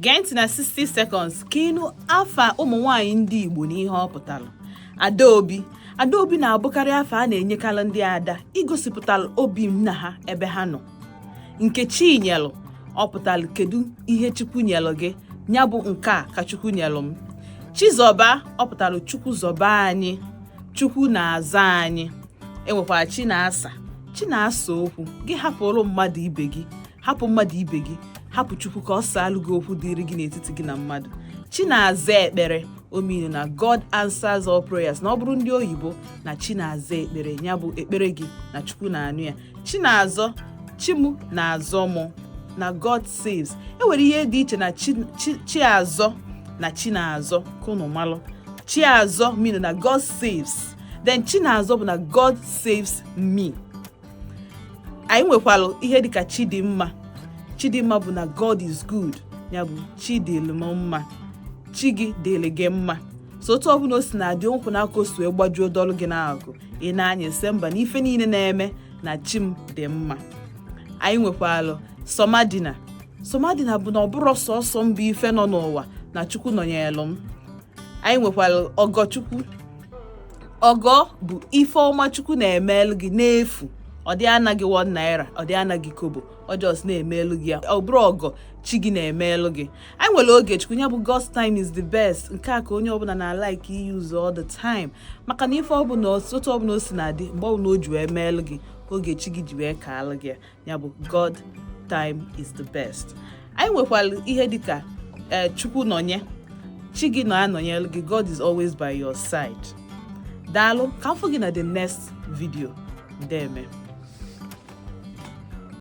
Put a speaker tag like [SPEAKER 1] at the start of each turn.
[SPEAKER 1] Gee ntị na 60 seconds ka ịnụ afa ụmụ nwaanyị ndị Igbo n'ihe ọ pụtara. Adaobi na-abụkarị afa a na-enyekarị ndị ada igosipụtara obi nna ha ebe ha nọ. Nke Chinyelu ọ pụtara kedu ihe Chukwu nyelụ gị, nya bụ nke a ka Chukwu nyelụ m. Chizọba ọ pụtara Chukwu zọba anyị, Chukwu na-aza anyị. Enwekwara Chinasa okwu gị hapụrụ mmadụ ibe gị, hapụ Chukwu ka ọ saalụ gị okwu dịrị gị n'etiti gị na mmadụ. Chinaza ekpere ominu na God answers all prayers. Na ọ bụrụ ndị oyibo na Chinaza ekpere, ya bụ ekpere gị na Chukwu na-anụ ya. Chinazọ Chimu na-azọ mụ na God saves. Enwere ihe dị iche na Chiazọ na Chinazọ ka unu malụ. Chiazọ mean na God saves, then Chinazọ bụ na God saves me. Anyị nwekwalụ ihe dịka Chidimma bụ na God is good, ya bụ chi dịlị m mma, chi gị dịlị gị mma. So otu ọbụla o si na-adị okwu n'aka o wee gbajuo dọlụ gị n'akụ, ị na-anya ese mba na ife niile na-eme na chi m dị mma. Anyị nwekwalụ Somadina bụ na ọ bụrụ sọsọ mbụ ife nọ n'ụwa na Chukwu nọnyelụ m. Anyị nwekwalụ Ọgọchukwu. Ọgọ bụ ife ọma Chukwu na-emelụ gị n'efu. Ọ dị anaghị 1 naira, ọ dị anaghị kobo, ọ just na-emelụ gị ya. Ọ bụrụ ọgọ chi gị na-emelụ gị. Anyị nwere oge Chukwu, ya bụ God's time is the best. Nke a ka onye ọbụla na-like use all the time, maka na ife ọbụla otu ọbụla o si na-adị mgbe ọbụla o ji wee meelụ gị, oge chi gị ji wee kaalụ gị ya bụ God time is the best. Anyị nwekwara ihe dịka Chukwu nọnye, chi gị na-anọnyelụ gị. God is always by your side. Daalụ, ka afọ gị na the next video. Deme.